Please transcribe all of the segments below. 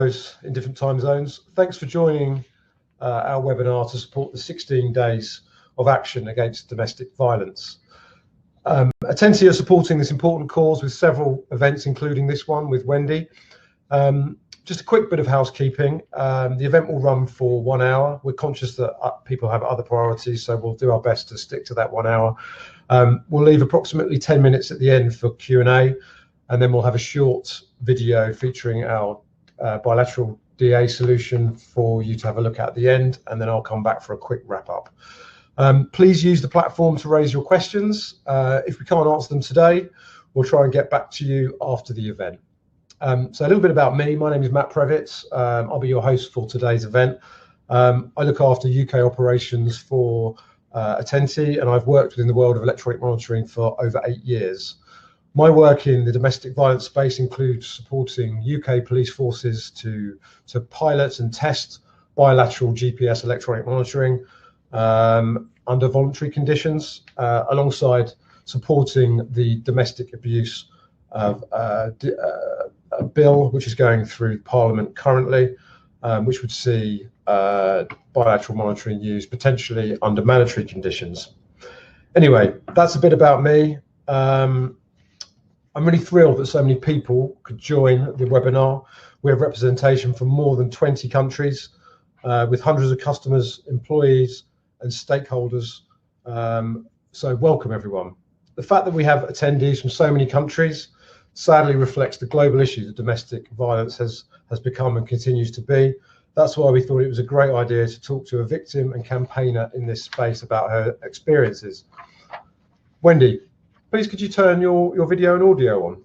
in different time zones. Thanks for joining our webinar to support the 16 days of action against domestic violence. Attenti are supporting this important cause with several events, including this one with Wendy. Just a quick bit of housekeeping. The event will run for 1 hour. We're conscious that people have other priorities, so we'll do our best to stick to that 1 hour. We'll leave approximately 10 minutes at the end for Q&A, and then we'll have a short video featuring our bilateral DA solution for you to have a look at the end, and then I'll come back for a quick wrap up. Please use the platform to raise your questions. If we can't answer them today, we'll try and get back to you after the event. So a little bit about me. My name is Matt Previtz. I'll be your host for today's event. I look after UK operations for Attenti, and I've worked within the world of electronic monitoring for over 8 years. My work in the domestic violence space includes supporting UK police forces to pilot and test bilateral GPS electronic monitoring under voluntary conditions, alongside supporting the domestic abuse bill, which is going through Parliament currently, which would see bilateral monitoring used potentially under mandatory conditions. Anyway, that's a bit about me. I'm really thrilled that so many people could join the webinar. We have representation from more than 20 countries, with hundreds of customers, employees, and stakeholders. So welcome, everyone. The fact that we have attendees from so many countries sadly reflects the global issue that domestic violence has become and continues to be. That's why we thought it was a great idea to talk to a victim and campaigner in this space about her experiences. Wendy, please could you turn your video and audio on?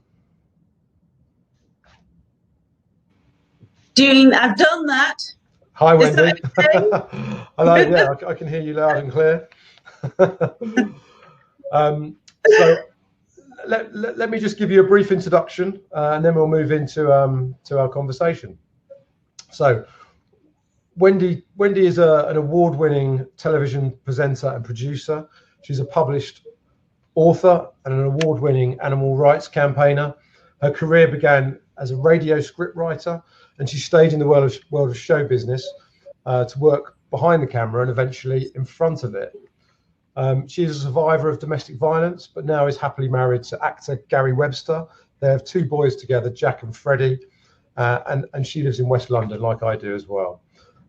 I've done that. Hi, Wendy. Hello, yeah, I can hear you loud and clear. So let me just give you a brief introduction, and then we'll move into to our conversation. So Wendy is an award-winning television presenter and producer. She's a published author and an award-winning animal rights campaigner. Her career began as a radio scriptwriter, and she stayed in the world of show business to work behind the camera and eventually in front of it. She is a survivor of domestic violence, but now is happily married to actor Gary Webster. They have 2 boys together, Jack and Freddie, and she lives in West London like I do as well.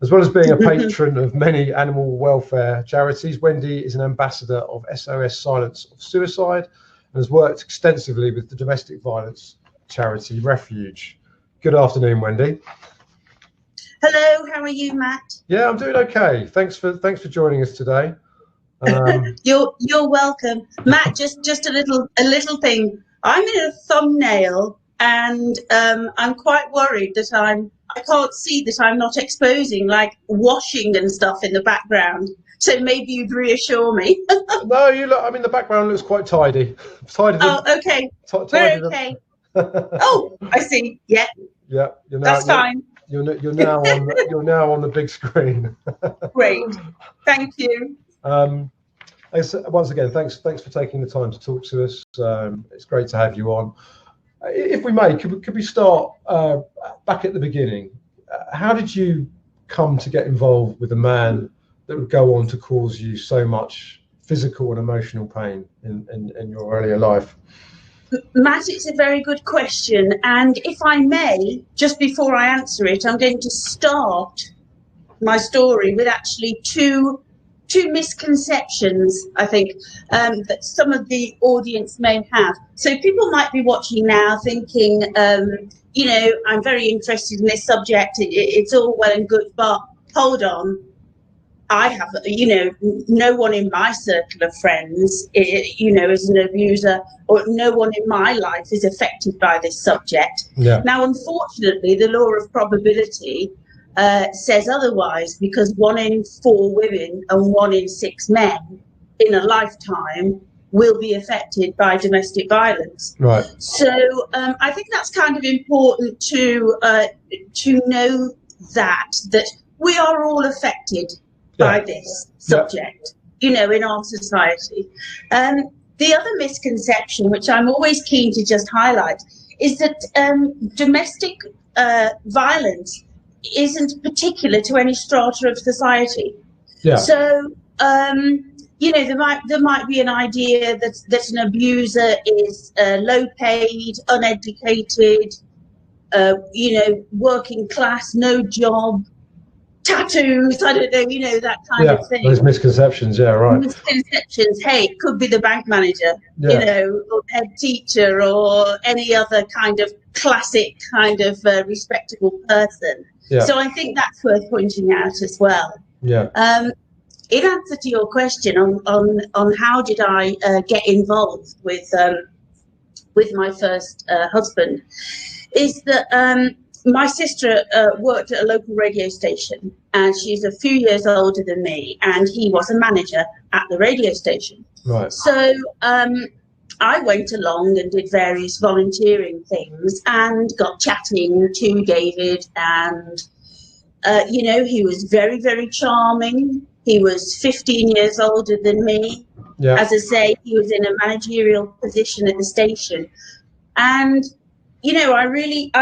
As well as being a patron of many animal welfare charities, Wendy is an ambassador of SOS Silence of Suicide and has worked extensively with the domestic violence charity Refuge. Good afternoon, Wendy. Hello, how are you, Matt? Yeah, I'm doing okay. Thanks for joining us today. You're welcome, Matt. Just a little thing. I'm in a thumbnail, and I'm quite worried that I can't see that I'm not exposing like washing and stuff in the background. So maybe you'd reassure me. No, you look. I mean, the background looks quite tidy. Oh, okay. We're okay. Oh, I see. Yeah. Yeah. That's fine. You're now on the big screen. Great. Thank you. Once again, thanks for taking the time to talk to us. It's great to have you on. If we may, could we start back at the beginning? How did you come to get involved with a man that would go on to cause you so much physical and emotional pain in your earlier life? Matt, it's a very good question, and if I may, just before I answer it, I'm going to start my story with actually two misconceptions, I think, that some of the audience may have. So people might be watching now thinking, I'm very interested in this subject. It's all well and good, but hold on. I have, no one in my circle of friends, is an abuser, or no one in my life is affected by this subject. Yeah. Now, unfortunately, the law of probability says otherwise, because 1 in 4 women and 1 in 6 men in a lifetime will be affected by domestic violence. Right. So I think that's kind of important to know that we are all affected by this subject, in our society. The other misconception, which I'm always keen to just highlight, is that domestic violence isn't particular to any strata of society. Yeah. So, you know, there might be an idea that an abuser is low paid, uneducated, you know, working class, no job, tattoos, I don't know, you know, that kind of thing. Those misconceptions, yeah, right. Misconceptions, hey, it could be the bank manager, Yeah. you know, or head teacher, or any other kind of classic kind of respectable person. Yeah. So I think that's worth pointing out as well. Yeah. In answer to your question on how did I get involved with my first husband, is that my sister worked at a local radio station, and she's a few years older than me, and he was a manager at the radio station. Right. So I went along and did various volunteering things and got chatting to David, and you know, he was very, very charming. He was 15 years older than me. Yeah. As I say, he was in a managerial position at the station, and you know, I really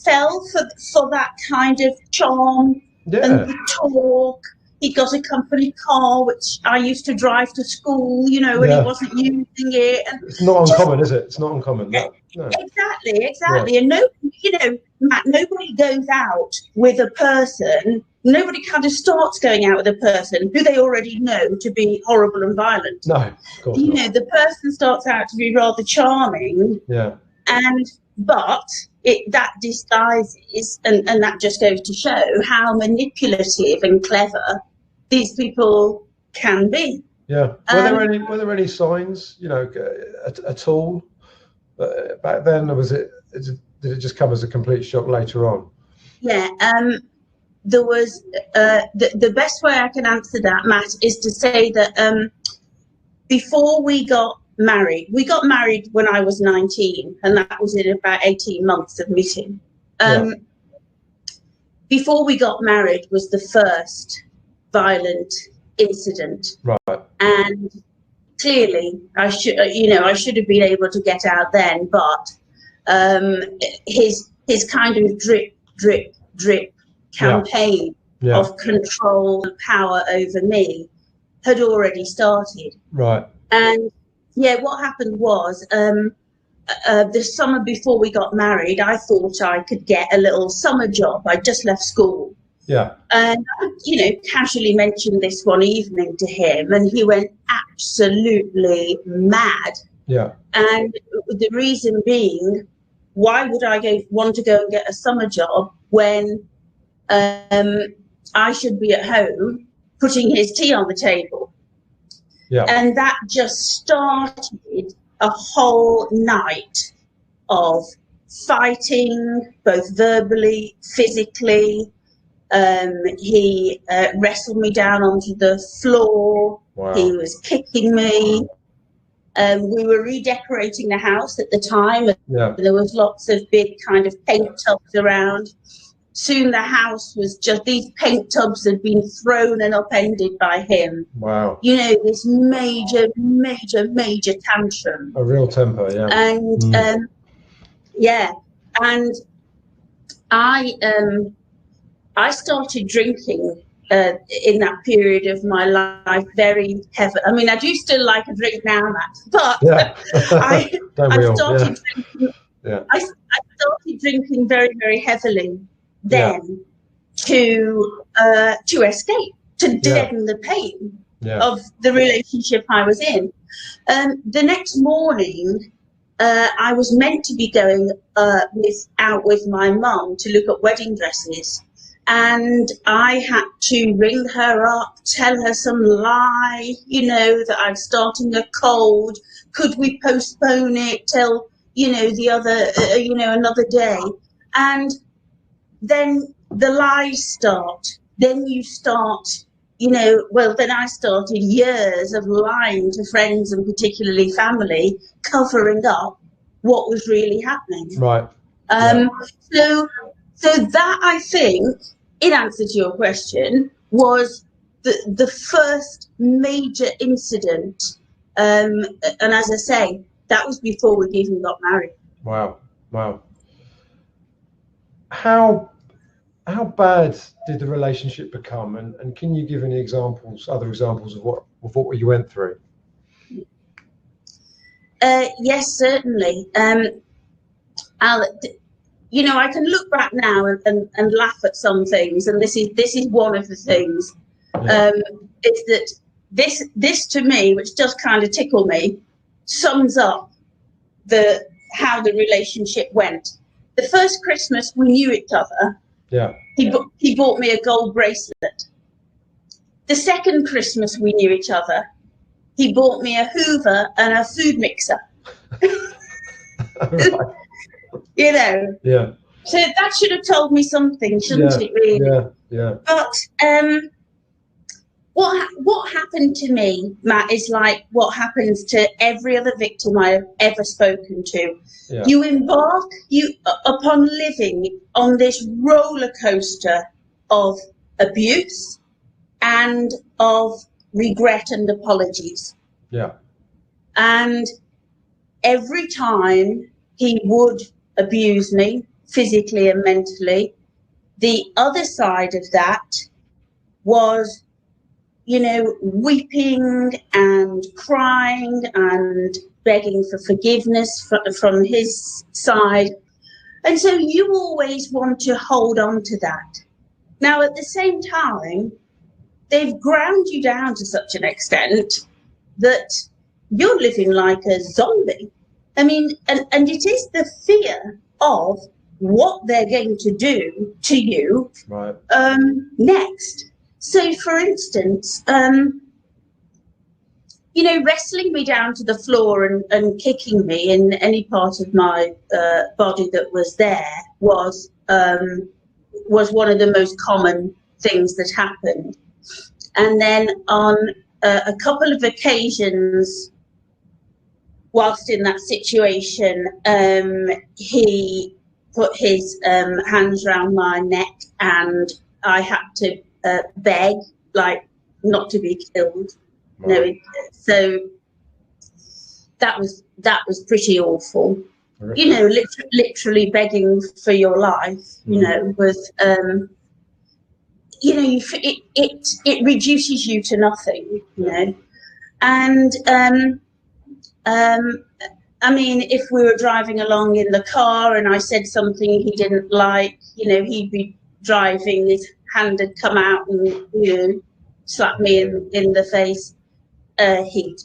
fell for that kind of charm and the talk. He got a company car, which I used to drive to school, you know, when he wasn't using it. And it's not uncommon, is it? It's not uncommon. No. Exactly. Yeah. And no, you know, Matt, nobody goes out with a person. Nobody kind of starts going out with a person who they already know to be horrible and violent. No, of course you not. know, the person starts out to be rather charming. Yeah. But that disguises, and that just goes to show how manipulative and clever these people can be. Yeah. Were there any signs, you know, at all back then, or did it just come as a complete shock later on? Yeah. There was the best way I can answer that, Matt, is to say that before we got married when I was 19, and that was in about 18 months of meeting. Before we got married was the first violent incident. Right. And clearly I should have been able to get out then, but his kind of drip campaign of control and power over me had already started. Right. And yeah, what happened was the summer before we got married, I thought I could get a little summer job. I just left school. Yeah. And I, you know, casually mentioned this one evening to him, and he went absolutely mad. Yeah. And the reason being, why would I want to go and get a summer job when I should be at home putting his tea on the table? Yeah. And that just started a whole night of fighting, both verbally, physically. He wrestled me down onto the floor. Wow. He was kicking me. We were redecorating the house at the time. Yeah. There was lots of big kind of paint tubs around. Soon the house was just, these paint tubs had been thrown and upended by him. Wow. You know, this major tantrum. A real temper, yeah. And and I started drinking in that period of my life very heavy. I mean, I do still like a drink now, Matt, but I started drinking. Yeah. I started drinking very, very heavily then to escape, to deaden the pain of the relationship I was in. The next morning, I was meant to be going out with my mum to look at wedding dresses. And I had to ring her up, tell her some lie, you know, that I'm starting a cold. Could we postpone it till, you know, the other, another day? And then the lies start. Then you start, you know, well, then I started years of lying to friends and particularly family, covering up what was really happening. Right. So that, I think, in answer to your question, was the first major incident. And as I say, that was before we'd even got married. Wow. Wow. how bad did the relationship become, and can you give any other examples of what you went through? Yes, certainly. I can look back now and laugh at some things, and this is one of the things. Yeah. Is that this to me, which does kind of tickle me, sums up how the relationship went. The first Christmas we knew each other, yeah, he bought me a gold bracelet. The second Christmas we knew each other, he bought me a Hoover and a food mixer. right. You know. Yeah. So that should have told me something, shouldn't it? Really. Yeah. But what happened to me, Matt, is like what happens to every other victim I have ever spoken to. Yeah. You embark upon living on this roller coaster of abuse and of regret and apologies. Yeah. And every time he would abuse me physically and mentally, the other side of that was, weeping and crying and begging for forgiveness from his side. And so you always want to hold on to that. Now, at the same time, they've ground you down to such an extent that you're living like a zombie. I mean, and it is the fear of what they're going to do to you right. Next. So, for instance, wrestling me down to the floor and kicking me in any part of my body that was there was one of the most common things that happened. And then on a couple of occasions, whilst in that situation, he put his hands around my neck, and I had to beg, like, not to be killed. Right. So that was pretty awful. Horrific. Literally begging for your life. Was it reduces you to nothing. And I mean, if we were driving along in the car and I said something he didn't like, he'd be driving, his hand had come out and, slap me in the face. He'd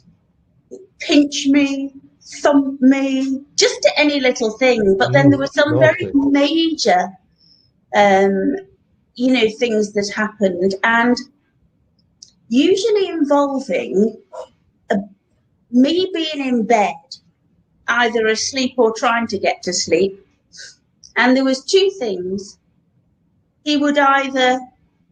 pinch me, thump me, just any little thing. But then there were some very major, things that happened, and usually involving me being in bed, either asleep or trying to get to sleep. And there was two things. He would either,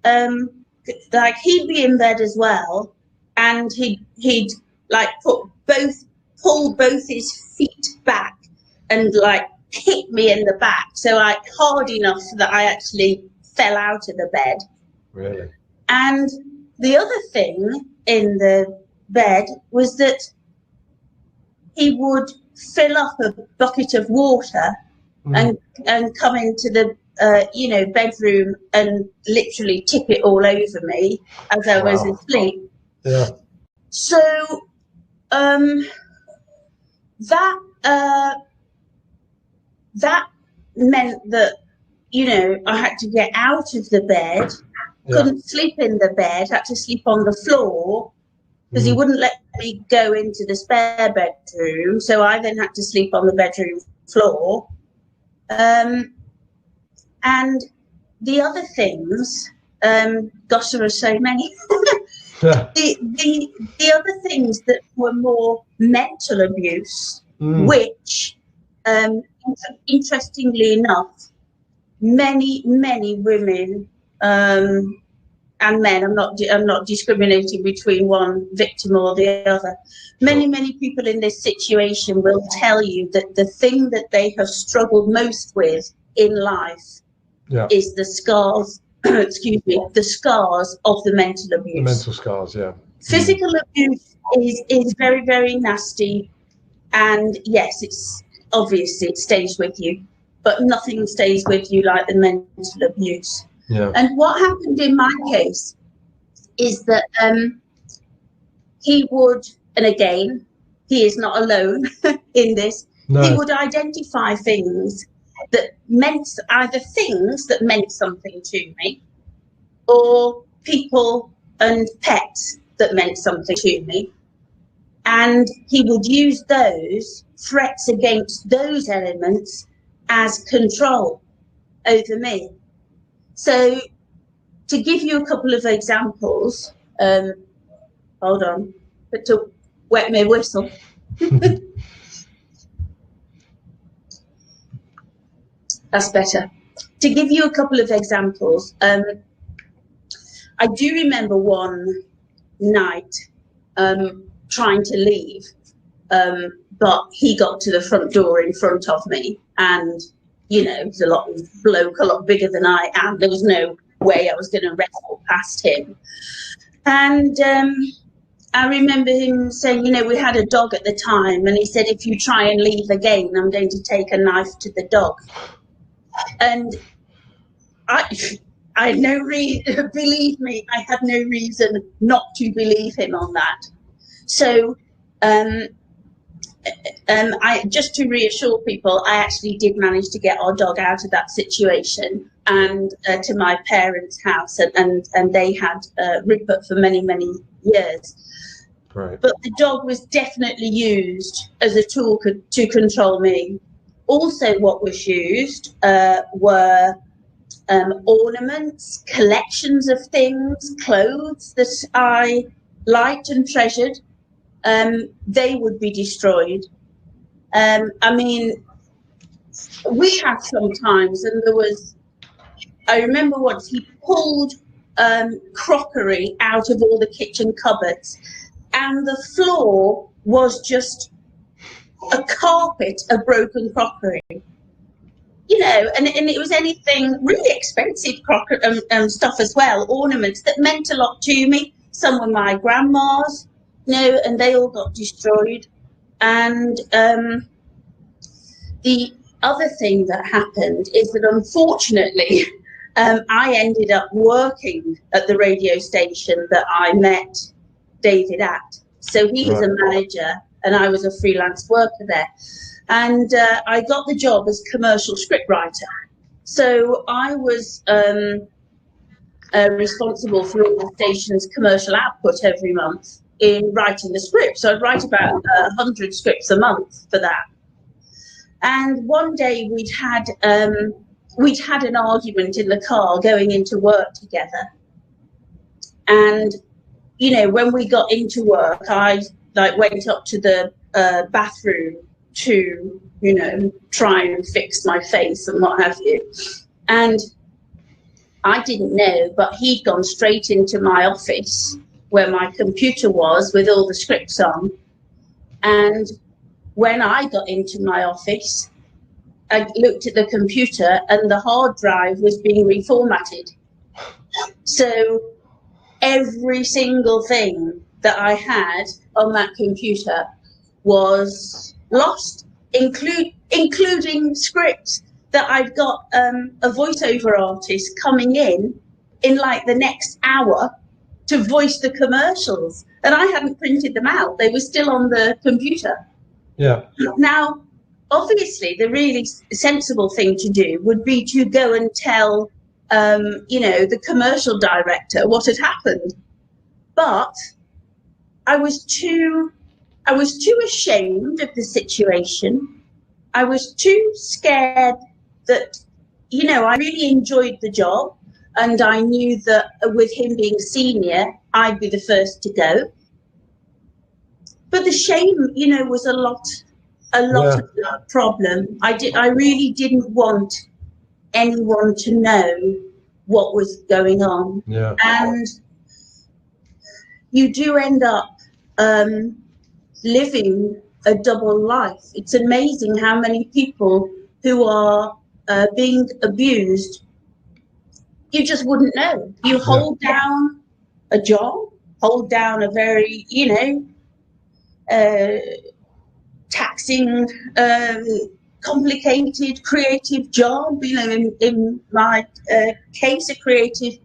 he'd be in bed as well, and he'd like pull both his feet back and like hit me in the back, so hard enough that I actually fell out of the bed. Really? And the other thing in the bed was that he would fill up a bucket of water and come into the bedroom and literally tip it all over me as I was asleep. Yeah. So that meant that I had to get out of the bed. Couldn't sleep in the bed, had to sleep on the floor because he wouldn't let me go into the spare bedroom. So I then had to sleep on the bedroom floor. And the other things, gosh, there are so many. The other things that were more mental abuse, which, interestingly enough, many women and men, I'm not discriminating between one victim or the other. Many people in this situation will tell you that the thing that they have struggled most with in life is the scars. The scars of the mental abuse. The mental scars, yeah. Physical abuse is very, very nasty, and yes, it's obviously it stays with you. but nothing stays with you like the mental abuse. Yeah. And what happened in my case is that he would, and again, he is not alone in this, No. he would identify things that meant, either things that meant something to me, or people and pets that meant something to me. And he would use those threats against those elements as control over me. So to give you a couple of examples, hold on, but to wet my whistle. That's better. To give you a couple of examples, I do remember one night trying to leave, but he got to the front door in front of me, and you know, he's a bloke a lot bigger than I am. There was no way I was going to wrestle past him. And I remember him saying, you know, we had a dog at the time, and he said, if you try and leave again, I'm going to take a knife to the dog. And I had no reason, believe me, I had no reason not to believe him on that. So just to reassure people, I actually did manage to get our dog out of that situation and to my parents' house, and they had Rupert for many, many years. Right. But the dog was definitely used as a tool to control me. Also, what was used were ornaments, collections of things, clothes that I liked and treasured. They would be destroyed. I mean, we had sometimes, and there was, I remember once he pulled crockery out of all the kitchen cupboards, and the floor was just a carpet of broken crockery. You know, and it was anything really expensive crockery stuff as well, ornaments that meant a lot to me. Some were my grandma's, you know, and they all got destroyed. And the other thing that happened is that unfortunately, I ended up working at the radio station that I met David at. So he was a manager and I was a freelance worker there. And I got the job as commercial scriptwriter. So I was responsible for all the station's commercial output every month in writing the script. So I'd write about 100 scripts a month for that. And one day we'd had an argument in the car going into work together. And, you know, when we got into work, I went up to the bathroom to, you know, try and fix my face and what have you. And I didn't know, but he'd gone straight into my office where my computer was with all the scripts on. And when I got into my office, I looked at the computer and the hard drive was being reformatted. So every single thing that I had on that computer was lost, including scripts that I've got a voiceover artist coming in like the next hour to voice the commercials, and I hadn't printed them out. They were still on the computer. Yeah. Now, obviously, the really sensible thing to do would be to go and tell, you know, the commercial director what had happened. But I was too ashamed of the situation. I was too scared that, you know, I really enjoyed the job. And I knew that with him being senior, I'd be the first to go. But the shame, you know, was a lot of the problem. I really didn't want anyone to know what was going on. Yeah. And you do end up living a double life. It's amazing how many people who are being abused, you just wouldn't know. You hold down a job, hold down a very, you know, taxing complicated creative job, you know, in my case, a creative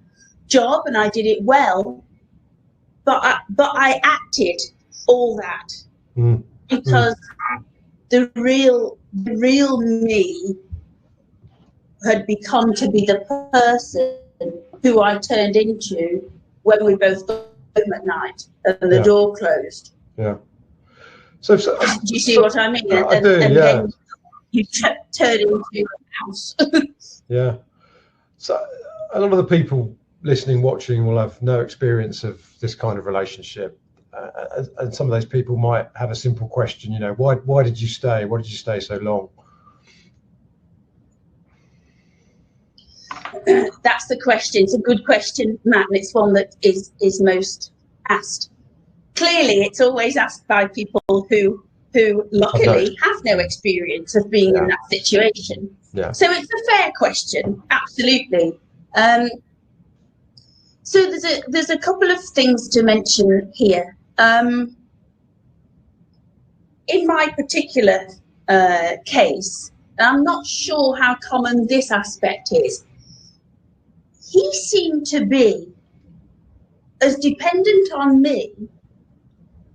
job, and I did it well. But I acted all that because the real me had become to be the person who I turned into when we both got home at night and the door closed. Yeah. So do you see what I mean? I do. And yeah. then you turn into a house. Yeah. So a lot of the people listening, watching will have no experience of this kind of relationship. And some of those people might have a simple question, you know, why did you stay? Why did you stay so long? That's the question. It's a good question, Matt, and it's one that is most asked. Clearly, it's always asked by people who luckily have no experience of being in that situation. Yeah. So it's a fair question, absolutely. So there's a couple of things to mention here. In my particular case, I'm not sure how common this aspect is. He seemed to be as dependent on me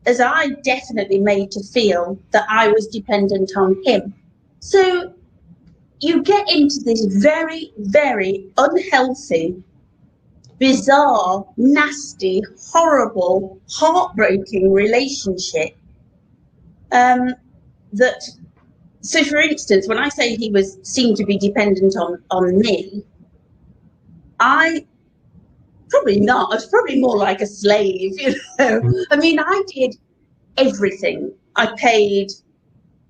as I definitely made to feel that I was dependent on him. So you get into this very, very unhealthy, bizarre, nasty, horrible, heartbreaking relationship. So for instance, when I say he seemed to be dependent on me, I probably not. I was probably more like a slave, you know. I mean, I did everything. I paid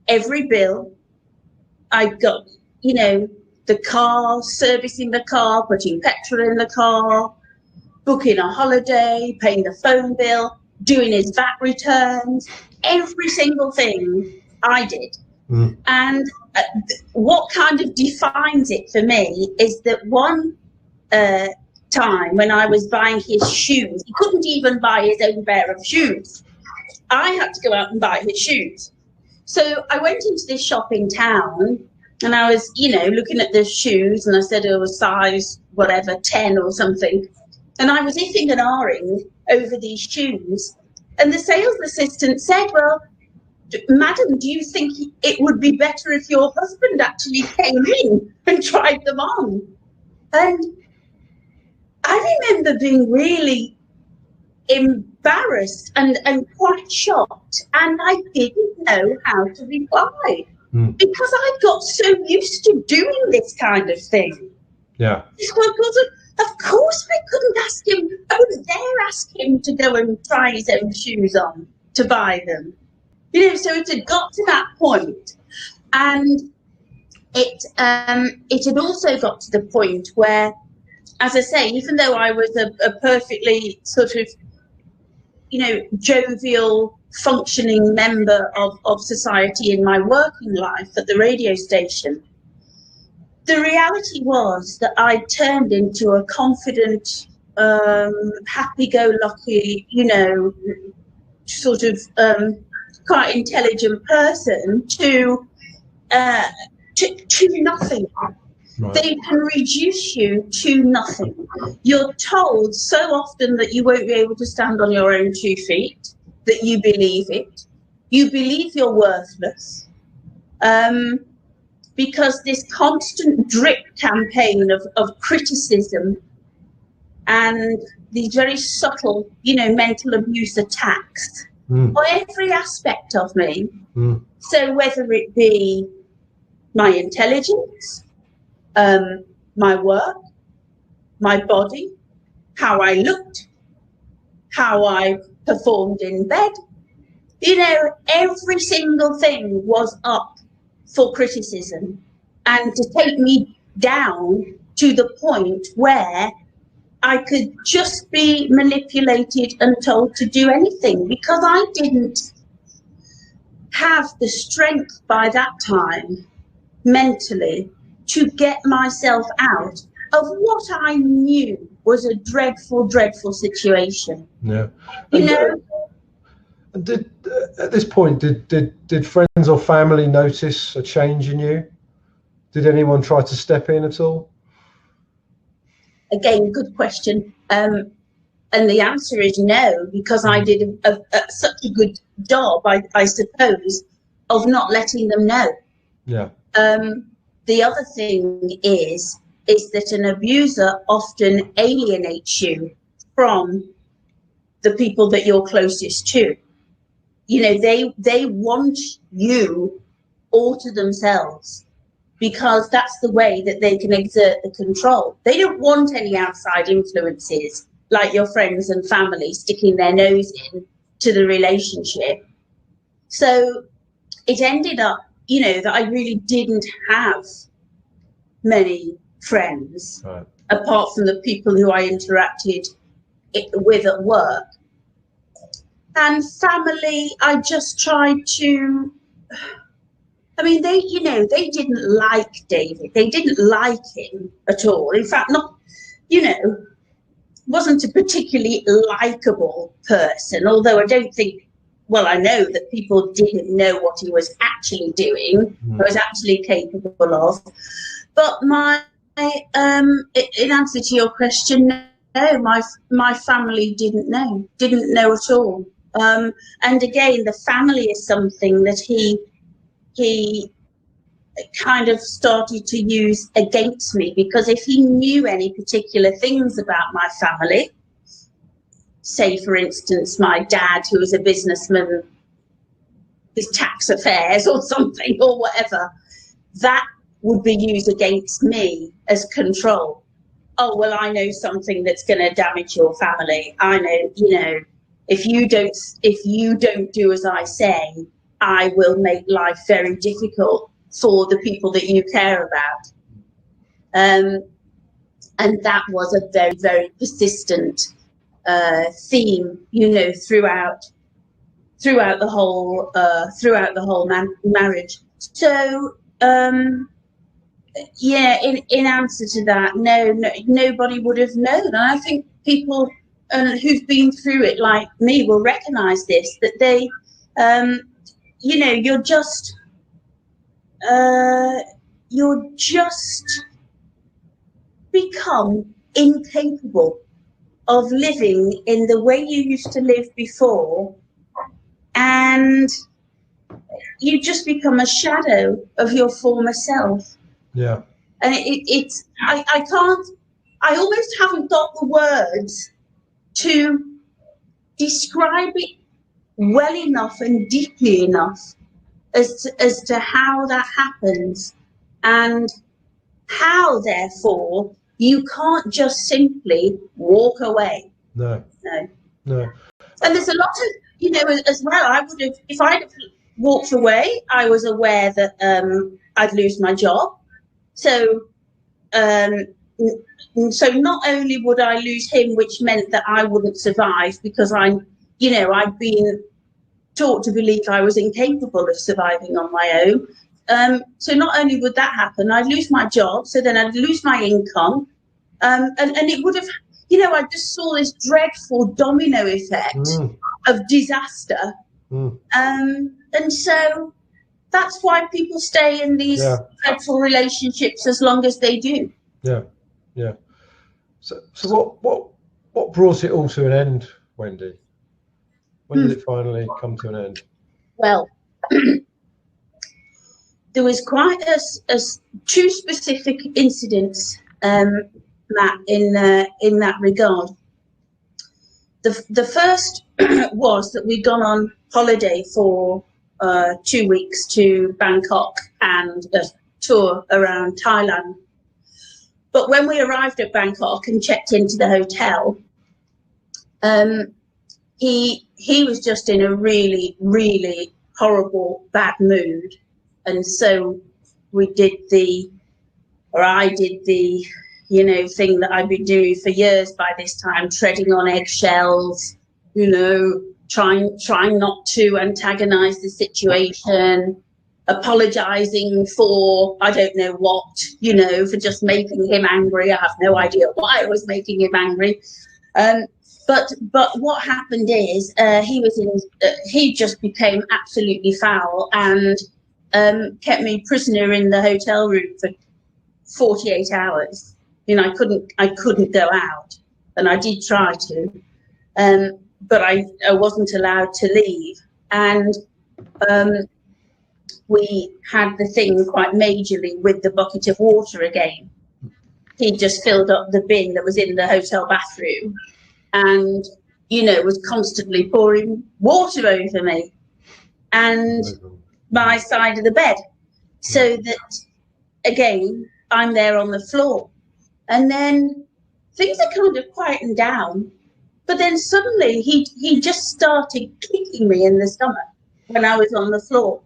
every bill. I got, you know, the car, servicing the car, putting petrol in the car, booking a holiday, paying the phone bill, doing his VAT returns, every single thing I did. And what kind of defines it for me is that one time when I was buying his shoes, he couldn't even buy his own pair of shoes. I had to go out and buy his shoes. So I went into this shop in town and I was, you know, looking at the shoes and I said it was size, whatever, 10 or something. And I was iffing and ahhing over these shoes. And the sales assistant said, well, madam, do you think it would be better if your husband actually came in and tried them on? And I remember being really embarrassed and quite shocked, and I didn't know how to reply because I got so used to doing this kind of thing. Yeah. Of course I couldn't ask him, I wouldn't dare ask him to go and try his own shoes on to buy them. You know, so it had got to that point, and it had also got to the point where, as I say, even though I was a perfectly sort of, you know, jovial, functioning member of society in my working life at the radio station, the reality was that I turned into a confident, happy-go-lucky, you know, sort of quite intelligent person to nothing. Right. They can reduce you to nothing. You're told so often that you won't be able to stand on your own 2 feet, that you believe it. You believe you're worthless. Because this constant drip campaign of criticism and these very subtle, you know, mental abuse attacks on every aspect of me. So whether it be my intelligence, my work, my body, how I looked, how I performed in bed, you know, every single thing was up for criticism and to take me down to the point where I could just be manipulated and told to do anything, because I didn't have the strength by that time mentally to get myself out of what I knew was a dreadful, dreadful situation. Yeah. You know? Did at this point, did friends or family notice a change in you? Did anyone try to step in at all? Again, good question. And the answer is no, because I did such a good job, I suppose, of not letting them know. Yeah. The other thing is that an abuser often alienates you from the people that you're closest to. You know, they want you all to themselves, because that's the way that they can exert the control. They don't want any outside influences like your friends and family sticking their nose in to the relationship. So it ended up, you know, that I really didn't have many friends, Right. apart from the people who I interacted with at work. And family, I just tried to, I mean, they didn't like David. They didn't like him at all. In fact, wasn't a particularly likable person, although I don't think, well, I know that people didn't know what he was actually doing, was actually capable of. But in answer to your question, no, my family didn't know at all. And again, the family is something that he kind of started to use against me, because if he knew any particular things about my family, say for instance my dad, who was a businessman, his tax affairs or something or whatever, that would be used against me as control. Oh, well, I know something that's going to damage your family. I know, you know, if you don't do as I say, I will make life very difficult for the people that you care about. And that was a very, very persistent theme, you know, throughout the whole marriage. So yeah, in answer to that, no, nobody would have known. And I think people who've been through it like me will recognize this, that they you know, you're just become incapable of living in the way you used to live before, and you just become a shadow of your former self. Yeah. And I almost haven't got the words to describe it well enough and deeply enough as to how that happens, and how therefore you can't just simply walk away. No. And there's a lot of, you know, as well, I would have, if I'd have walked away, I was aware that I'd lose my job. So not only would I lose him, which meant that I wouldn't survive, because I'd been taught to believe I was incapable of surviving on my own. So not only would that happen, I'd lose my job, so then I'd lose my income, and it would have, you know, I just saw this dreadful domino effect of disaster. And so that's why people stay in these dreadful relationships as long as they do. Yeah. So what brought it all to an end, Wendy? When did it finally come to an end? Well, there was quite two specific incidents, Matt, in that regard. The first was that we'd gone on holiday for 2 weeks to Bangkok and a tour around Thailand. But when we arrived at Bangkok and checked into the hotel, he was just in a really, really horrible, bad mood. And so I did the, you know, thing that I've been doing for years by this time, treading on eggshells, you know, trying not to antagonize the situation, apologizing for I don't know what, you know, for just making him angry. I have no idea why I was making him angry. But what happened is he just became absolutely foul and kept me prisoner in the hotel room for 48 hours. I couldn't go out, and I did try to, but I wasn't allowed to leave. And we had the thing quite majorly with the bucket of water again. He just filled up the bin that was in the hotel bathroom and, was constantly pouring water over me and my side of the bed. So that, again, I'm there on the floor. And then things are kind of quietened down. But then suddenly he just started kicking me in the stomach when I was on the floor.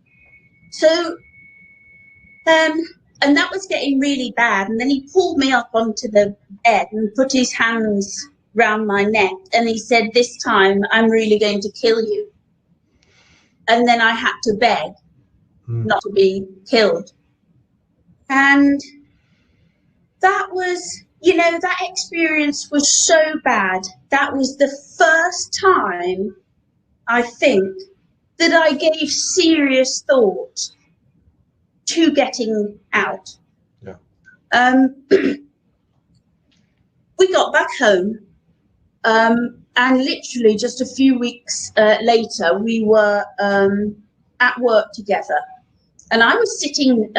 So, and that was getting really bad. And then he pulled me up onto the bed and put his hands round my neck. And he said, "This time I'm really going to kill you." And then I had to beg not to be killed. And that was, that experience was so bad. That was the first time, I think, that I gave serious thought to getting out. Yeah. We got back home, and literally just a few weeks later, we were at work together. And I was sitting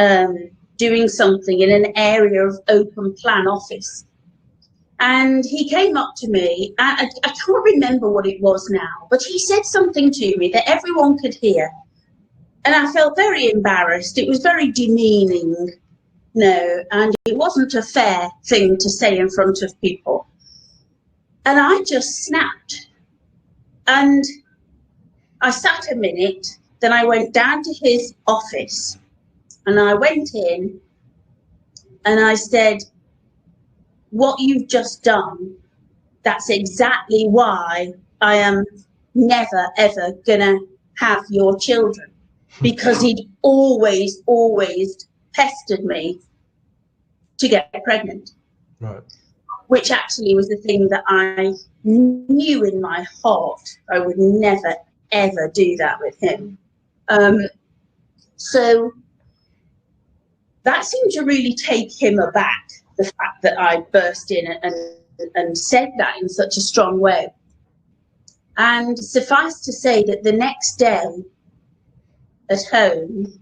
doing something in an area of open plan office. And he came up to me, and I can't remember what it was now, but he said something to me that everyone could hear. And I felt very embarrassed. It was very demeaning, and it wasn't a fair thing to say in front of people. And I just snapped. And I sat a minute, then I went down to his office, and I went in, and I said, "What you've just done, that's exactly why I am never, ever gonna have your children." Because he'd always pestered me to get pregnant. Right. Which actually was the thing that I knew in my heart I would never, ever do that with him. So that seemed to really take him aback, the fact that I burst in and said that in such a strong way. And suffice to say that the next day at home,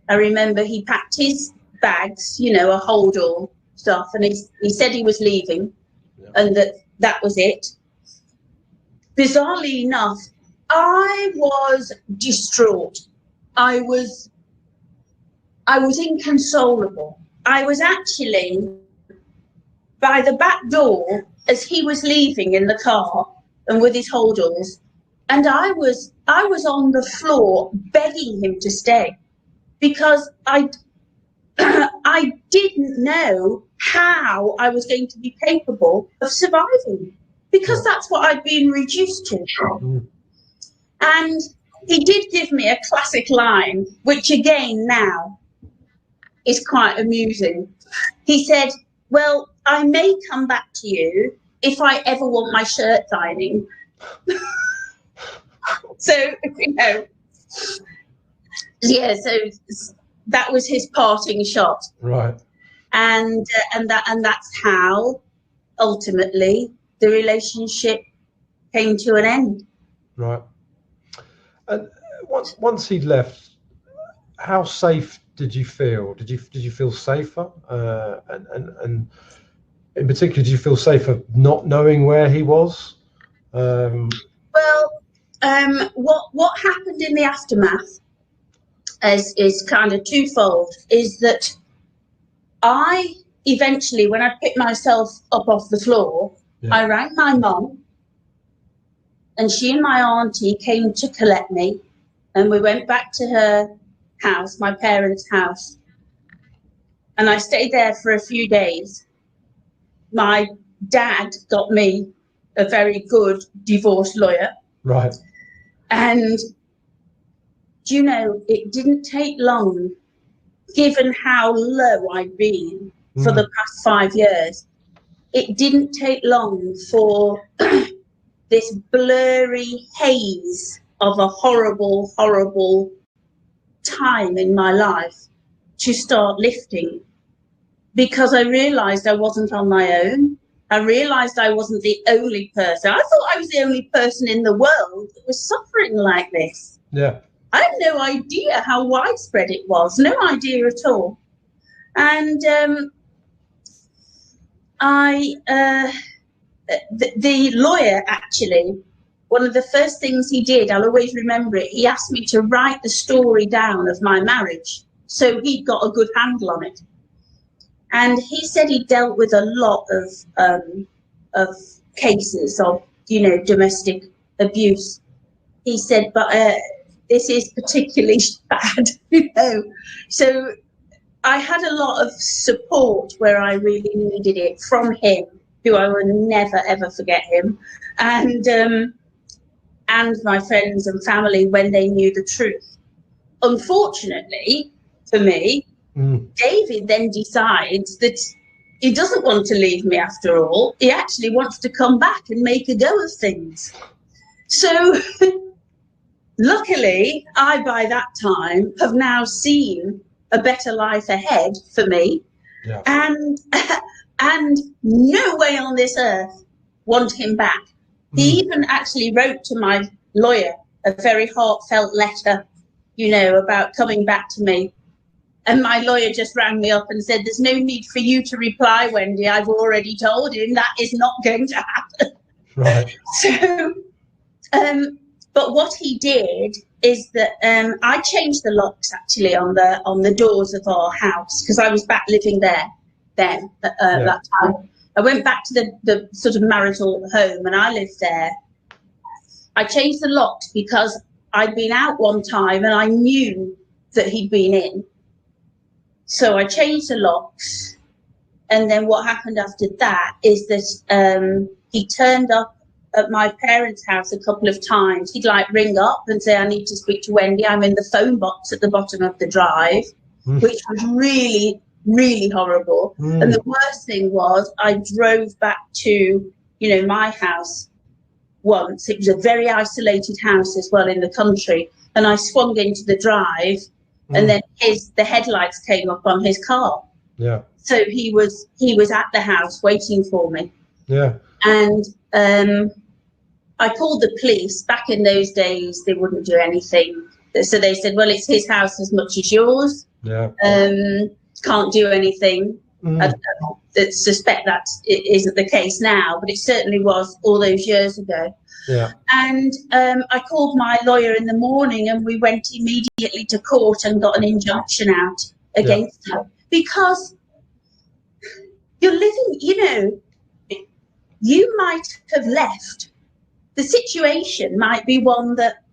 I remember he packed his bags, a hold-all stuff, and he said he was leaving, and that was it. Bizarrely enough, I was distraught. I was inconsolable. I was actually by the back door as he was leaving in the car and with his hold-alls, and I was on the floor begging him to stay, because I didn't know how I was going to be capable of surviving, because that's what I'd been reduced to. And he did give me a classic line, which again now is quite amusing. He said, "Well, I may come back to you if I ever want my shirts ironing." So, so that was his parting shot. Right. And that's how ultimately the relationship came to an end. Right. And once he'd left, how safe did you feel? Did you feel safer? And in particular, did you feel safer not knowing where he was? What happened in the aftermath is kind of twofold. Is that I eventually, when I picked myself up off the floor, I rang my mum, and she and my auntie came to collect me, and we went back to her house, my parents' house, and I stayed there for a few days. My dad got me a very good divorce lawyer. Right. And it didn't take long, given how low I'd been for the past 5 years. It didn't take long for this blurry haze of a horrible, horrible time in my life to start lifting, because I realized I wasn't on my own. I realized I wasn't the only person. I thought I was the only person in the world that was suffering like this. Yeah. I had no idea how widespread it was, no idea at all. And the lawyer, actually, one of the first things he did, I'll always remember it, he asked me to write the story down of my marriage, so he'd got a good handle on it. And he said he dealt with a lot of cases of, domestic abuse. He said, but this is particularly bad, So I had a lot of support where I really needed it from him, who I will never, ever forget him, and my friends and family when they knew the truth. Unfortunately for me, David then decides that he doesn't want to leave me after all. He actually wants to come back and make a go of things. So luckily, I, by that time, have now seen a better life ahead for me. Yeah. And no way on this earth want him back. He even actually wrote to my lawyer a very heartfelt letter, about coming back to me. And my lawyer just rang me up and said, there's no need for you to reply, Wendy. I've already told him that is not going to happen. Right. So, but what he did is that I changed the locks actually on the doors of our house, because I was back living there then that time. I went back to the sort of marital home and I lived there. I changed the locks because I'd been out one time and I knew that he'd been in. So I changed the locks, and then what happened after that is that he turned up at my parents' house a couple of times. He'd ring up and say, I need to speak to Wendy. I'm in the phone box at the bottom of the drive, which was really, really horrible. And the worst thing was I drove back to, my house once. It was a very isolated house as well in the country. And I swung into the drive and then the headlights came up on his car. Yeah. So he was at the house waiting for me. Yeah. And I called the police. Back in those days, they wouldn't do anything. So they said, well, it's his house as much as yours. Yeah. Can't do anything. I suspect that it isn't the case now, but it certainly was all those years ago. Yeah. And I called my lawyer in the morning and we went immediately to court and got an injunction out against her, because you're living, you might have left. The situation might be one that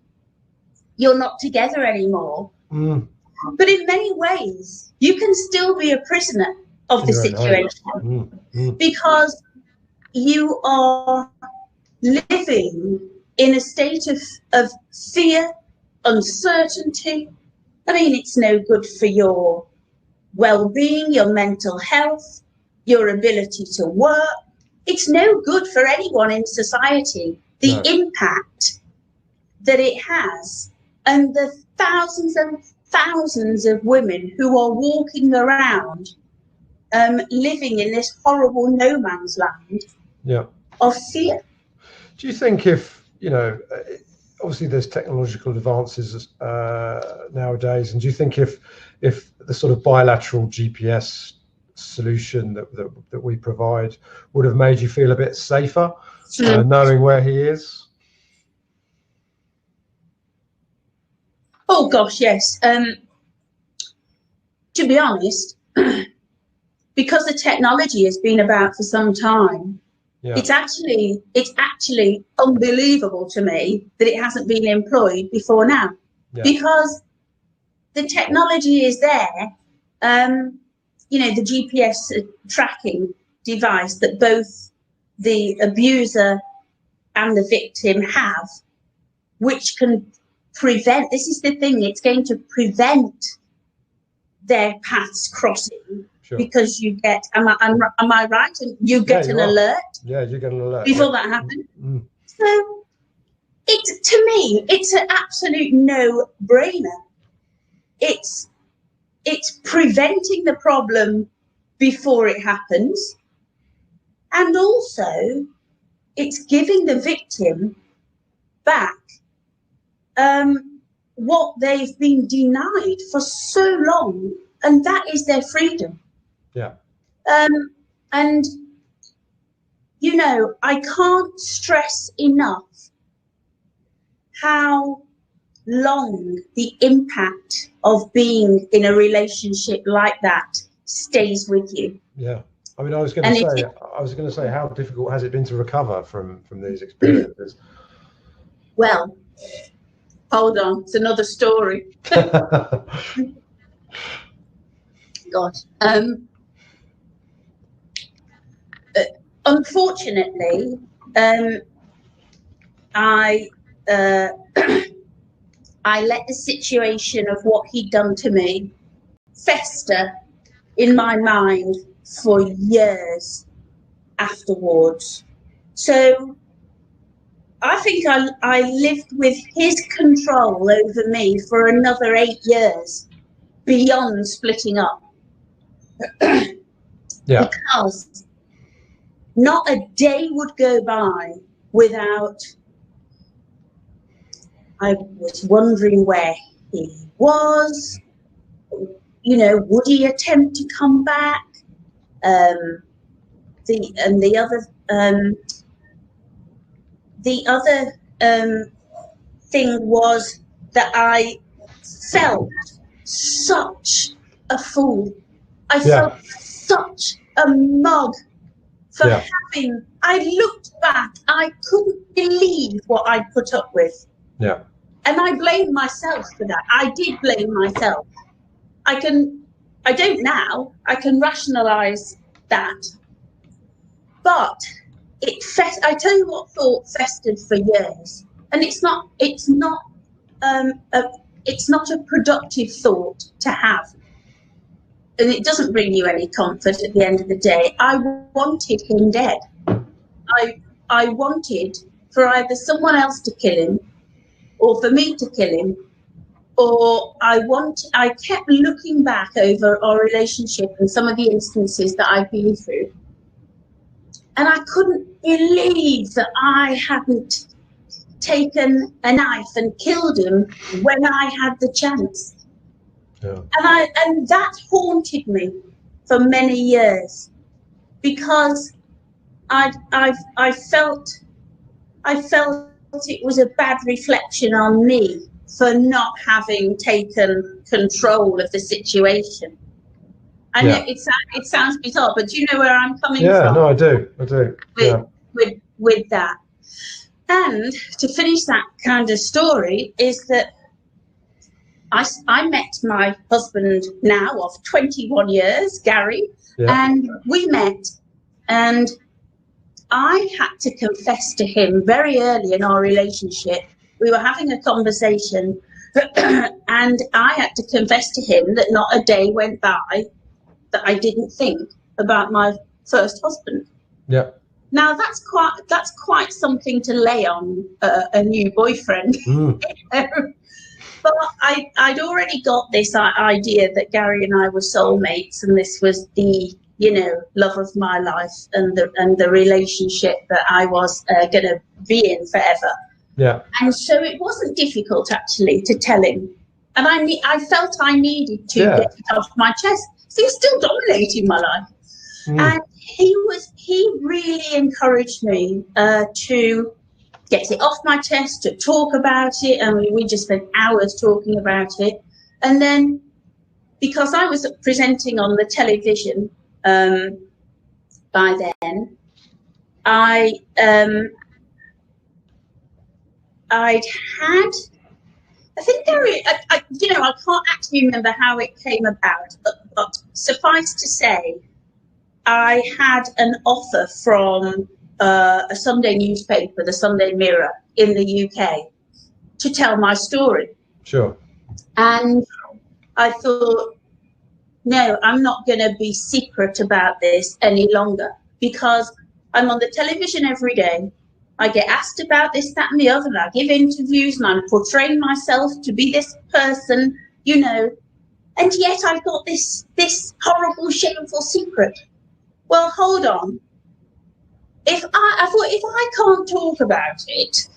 you're not together anymore. But in many ways, you can still be a prisoner of the situation because you are living in a state of fear, uncertainty. I mean, it's no good for your well-being, your mental health, your ability to work. It's no good for anyone in society, the impact that it has, and the thousands and thousands of women who are walking around living in this horrible no man's land of fear. Do you think if, obviously there's technological advances nowadays, and do you think if the sort of bilateral GPS solution that we provide would have made you feel a bit safer, knowing where he is? Oh gosh, yes. To be honest, because the technology has been about for some time, it's actually unbelievable to me that it hasn't been employed before now, because the technology is there. The GPS tracking device that both the abuser and the victim have, which can prevent, this is the thing, it's going to prevent their paths crossing, because you get, am I right? And you get an alert. Yeah, you get an alert before that happened. So to me, it's an absolute no-brainer. It's preventing the problem before it happens, and also it's giving the victim back what they've been denied for so long, and that is their freedom. Yeah. And you know, I can't stress enough how long the impact of being in a relationship like that stays with you. Yeah. I mean, I was going to say, how difficult has it been to recover from these experiences? Well, hold on, it's another story. God. Unfortunately, I let the situation of what he'd done to me fester in my mind for years afterwards. So I think I lived with his control over me for another 8 years beyond splitting up. Yeah. Because not a day would go by without I was wondering where he was. You know, would he attempt to come back? The other thing was that I felt such a fool. I felt such a mug for having. I looked back, I couldn't believe what I put up with. Yeah. And I blame myself for that. I did blame myself. I don't now. I can rationalize that. But I tell you what thought festered for years. And it's not a productive thought to have. And it doesn't bring you any comfort at the end of the day. I wanted him dead. I wanted for either someone else to kill him or for me to kill him, or I kept looking back over our relationship and some of the instances that I've been through, and I couldn't believe that I hadn't taken a knife and killed him when I had the chance. Yeah. And that haunted me for many years, because I felt it was a bad reflection on me for not having taken control of the situation. I know it sounds bizarre, but do you know where I'm coming from? Yeah, no, I do. With that. And to finish that kind of story is that I met my husband now of 21 years, Gary, and we met, and I had to confess to him very early in our relationship. We were having a conversation and I had to confess to him that not a day went by that I didn't think about my first husband. Yeah. Now that's quite something to lay on a new boyfriend. But I'd already got this idea that Gary and I were soulmates, and this was the, you know, love of my life and the relationship that I was going to be in forever. Yeah. And so it wasn't difficult actually to tell him, and I felt I needed to get it off my chest. So he's still dominating my life, and he really encouraged me to get it off my chest, to talk about it. I mean, we just spent hours talking about it. And then, because I was presenting on the television by then, I'd had, I think I can't actually remember how it came about, but suffice to say, I had an offer from a Sunday newspaper, the Sunday Mirror in the UK, to tell my story. Sure. And I thought, no, I'm not going to be secret about this any longer, because I'm on the television every day. I get asked about this, that, and the other, and I give interviews, and I'm portraying myself to be this person, you know, and yet I've got this horrible, shameful secret. Well, hold on. I thought if I can't talk about it,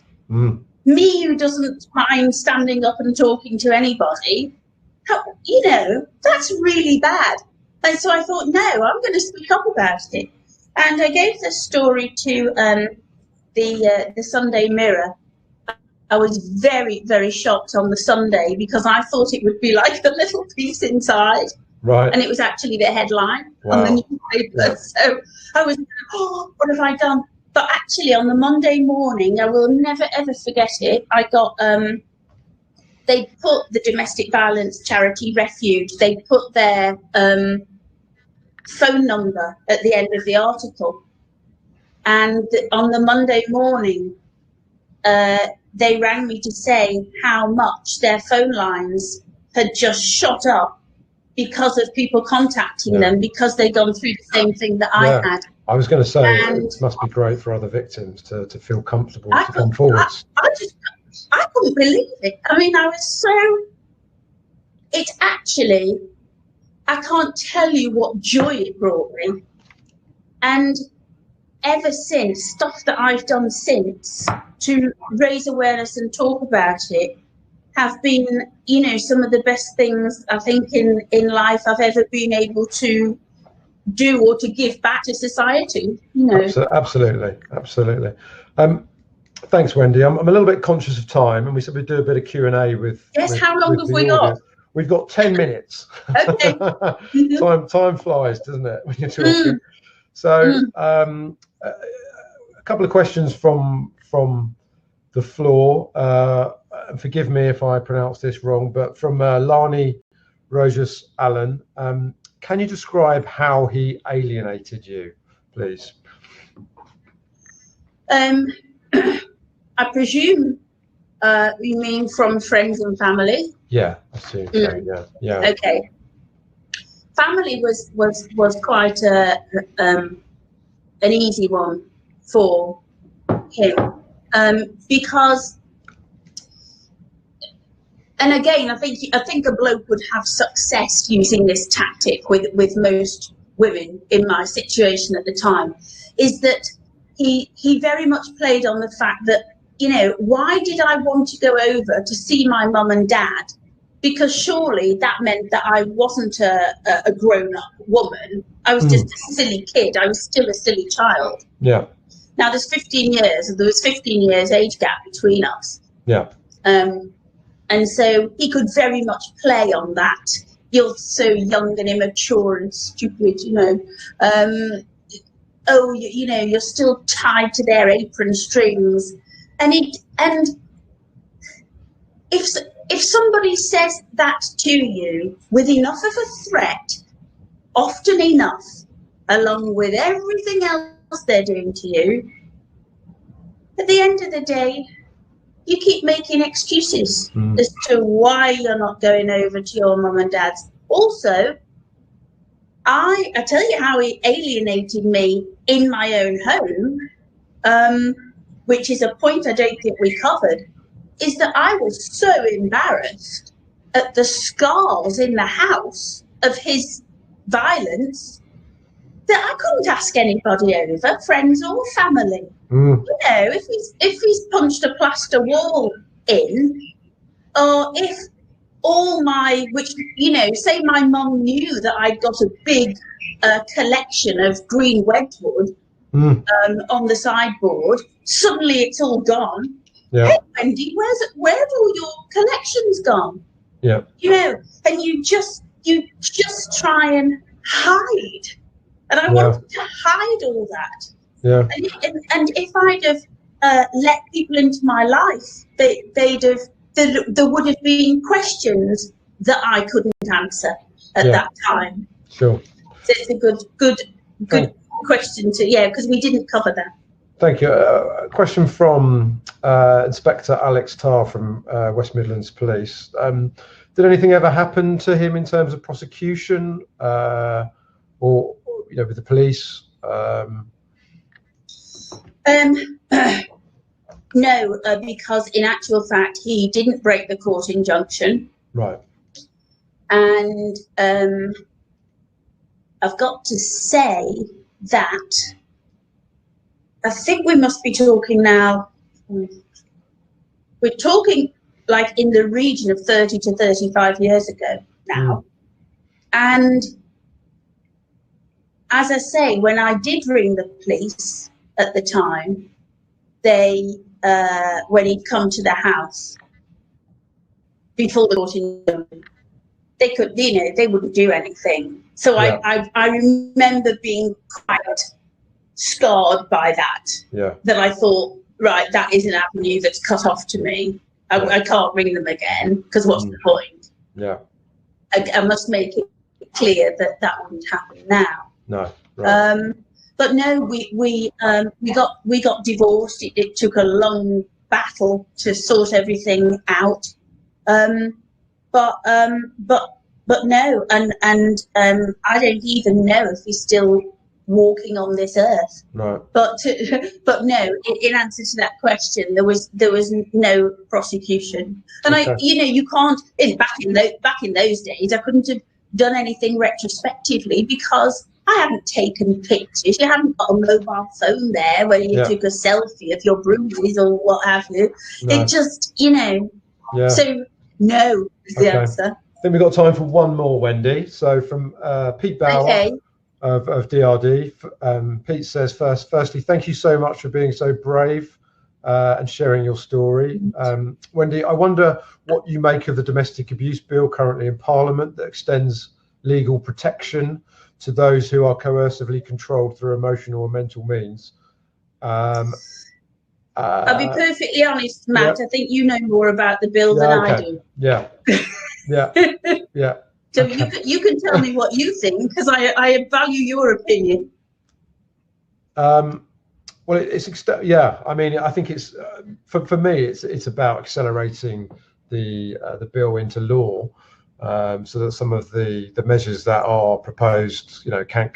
me who doesn't mind standing up and talking to anybody, you know, that's really bad. And so I thought, no, I'm going to speak up about it. And I gave the story to the Sunday Mirror. I was very, very shocked on the Sunday because I thought it would be like a little piece inside. Right. And it was actually the headline on the newspaper. Yeah. So I was, oh, what have I done? But actually on the Monday morning, I will never, ever forget it. I got, they put the domestic violence charity Refuge, they put their phone number at the end of the article. And on the Monday morning, they rang me to say how much their phone lines had just shot up because of people contacting them because they'd gone through the same thing that I had. I was going to say, it must be great for other victims to feel comfortable to come forward. I couldn't believe it. I mean, I was so, it actually, I can't tell you what joy it brought me. And ever since, stuff that I've done since to raise awareness and talk about it have been, you know, some of the best things I think in life I've ever been able to do or to give back to society, you know. Absolutely. Thanks, Wendy. I'm a little bit conscious of time, and we said we'd do a bit of Q&A with. Yes, how long have we got? We've got 10 minutes. Okay. Time flies, doesn't it, when you're talking? So a couple of questions from the floor. Forgive me if I pronounce this wrong, but from Lani Rojas Allen. Can you describe how he alienated you, please? I presume you mean from friends and family? Yeah, I see. Yeah. Okay. Family was quite an easy one for him because, and again, I think a bloke would have success using this tactic with most women in my situation at the time, is that he very much played on the fact that, you know, why did I want to go over to see my mum and dad? Because surely that meant that I wasn't a grown-up woman. I was just a silly kid. I was still a silly child. Yeah. Now there's 15 years. There was 15 years age gap between us. Yeah. And so he could very much play on that. You're so young and immature and stupid, you know. Oh, you know, you're still tied to their apron strings. And if somebody says that to you with enough of a threat, often enough, along with everything else they're doing to you, at the end of the day, you keep making excuses as to why you're not going over to your mum and dad's. Also, I tell you how he alienated me in my own home, which is a point I don't think we covered, is that I was so embarrassed at the scars in the house of his violence that I couldn't ask anybody over, friends or family. You know, if he's punched a plaster wall in, or if all my, which, you know, say my mum knew that I'd got a big collection of green Wedgwood on the sideboard, suddenly it's all gone. Yeah. Hey, Wendy, where have all your collections gone? Yeah. You know, and you just try and hide. And I wanted to hide all that. Yeah. And if I'd have let people into my life, there would have been questions that I couldn't answer at that time. Sure. So it's a good question because we didn't cover that. Thank you. A question from Inspector Alex Tarr from West Midlands Police. Did anything ever happen to him in terms of prosecution or, you know, with the police? No, because in actual fact, he didn't break the court injunction. Right. And I've got to say that I think we must be talking now, we're talking like in the region of 30 to 35 years ago now. And as I say, when I did ring the police at the time, they, when he'd come to the house before the court injunction, they could, you know, they wouldn't do anything. So Yeah. I remember being quite scarred by that. Yeah. That I thought, right, that is an avenue that's cut off to me. I can't ring them again because what's the point? Yeah. I must make it clear that that wouldn't happen now. No. Right. But no, we got divorced. It took a long battle to sort everything out. But no, and I don't even know if he's still walking on this earth. Right. But no, in answer to that question, there was no prosecution, and Okay. you can't. Back in those days, I couldn't have done anything retrospectively because I hadn't taken pictures. You hadn't got a mobile phone there where you took a selfie of your bruises or what have you. No. It just, Yeah. So no is the answer. I think we've got time for one more, Wendy. So from Pete Bauer Okay. of DRD. Pete says, firstly, thank you so much for being so brave and sharing your story. Wendy, I wonder what you make of the domestic abuse bill currently in Parliament that extends legal protection to those who are coercively controlled through emotional or mental means. I'll be perfectly honest, Matt. I think you know more about the bill than I do. Yeah. Yeah. So you can tell me what you think because I value your opinion. Well, I mean, I think it's for me, it's about accelerating the bill into law, so that some of the measures that are proposed, can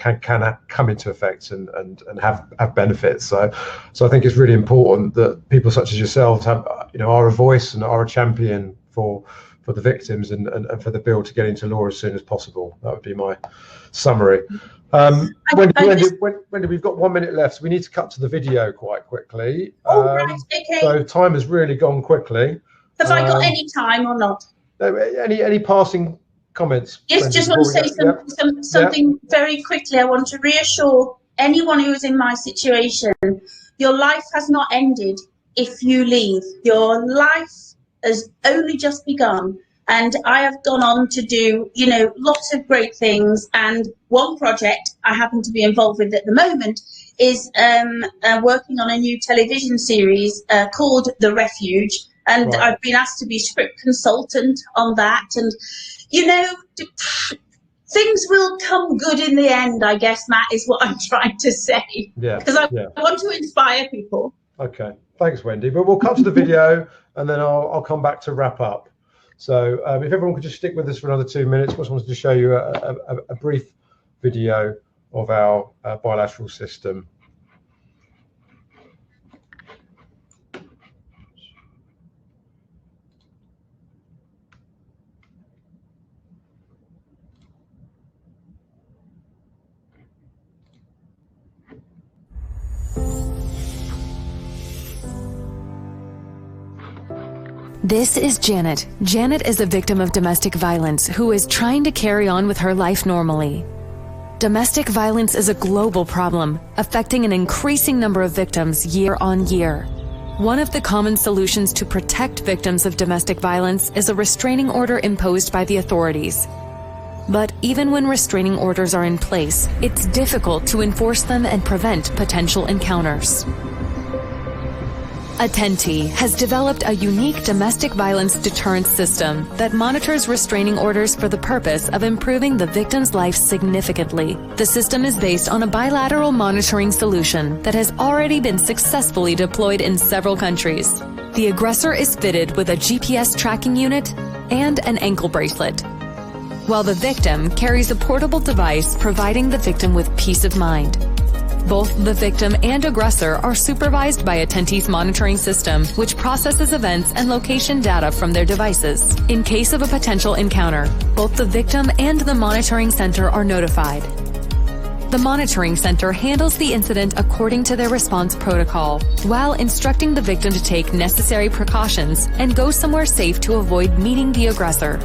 come into effect and have benefits. So I think it's really important that people such as yourselves are a voice and are a champion for the victims and for the bill to get into law as soon as possible. That would be my summary. Wendy, we've got 1 minute left, so we need to cut to the video quite quickly. Right, okay. So time has really gone quickly. Have I got any time or not? Any passing comments? Yes, Wendy, just want to say something very quickly. I want to reassure anyone who is in my situation, your life has not ended if you leave. Your life has only just begun. And I have gone on to do, lots of great things. And one project I happen to be involved with at the moment is working on a new television series called The Refuge. And Right. I've been asked to be script consultant on that. And, things will come good in the end, I guess, Matt, is what I'm trying to say. Yeah. Because I want to inspire people. Okay. Thanks, Wendy. But we'll cut to the video and then I'll come back to wrap up. So if everyone could just stick with us for another 2 minutes, I just wanted to show you a brief video of our bilateral system. This is Janet. Janet is a victim of domestic violence who is trying to carry on with her life normally. Domestic violence is a global problem, affecting an increasing number of victims year on year. One of the common solutions to protect victims of domestic violence is a restraining order imposed by the authorities. But even when restraining orders are in place, it's difficult to enforce them and prevent potential encounters. Attenti has developed a unique domestic violence deterrence system that monitors restraining orders for the purpose of improving the victim's life significantly. The system is based on a bilateral monitoring solution that has already been successfully deployed in several countries. The aggressor is fitted with a GPS tracking unit and an ankle bracelet, while the victim carries a portable device providing the victim with peace of mind. Both the victim and aggressor are supervised by a Tentis monitoring system, which processes events and location data from their devices. In case of a potential encounter, both the victim and the monitoring center are notified. The monitoring center handles the incident according to their response protocol, while instructing the victim to take necessary precautions and go somewhere safe to avoid meeting the aggressor.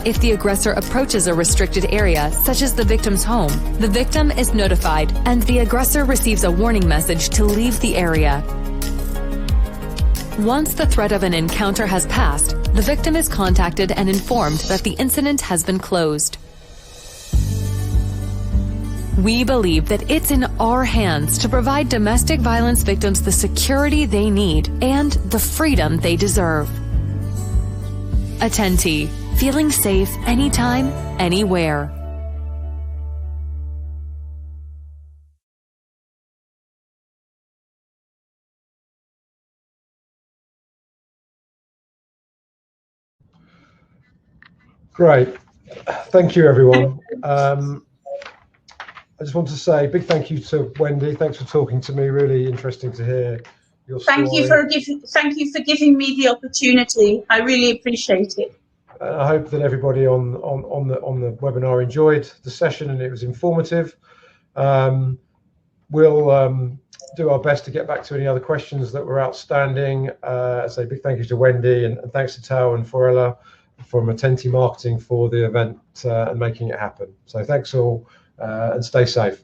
If the aggressor approaches a restricted area, such as the victim's home, the victim is notified and the aggressor receives a warning message to leave the area. Once the threat of an encounter has passed, the victim is contacted and informed that the incident has been closed. We believe that it's in our hands to provide domestic violence victims the security they need and the freedom they deserve. Attenti, feeling safe anytime, anywhere. Great. Thank you, everyone. I just want to say a big thank you to Wendy. Thanks for talking to me. Really interesting to hear your story. Thank you for giving me the opportunity. I really appreciate it. I hope that everybody on the webinar enjoyed the session and it was informative. We'll do our best to get back to any other questions that were outstanding. I say a big thank you to Wendy and thanks to Tao and Forella from Attenti Marketing for the event and making it happen. So thanks all and stay safe.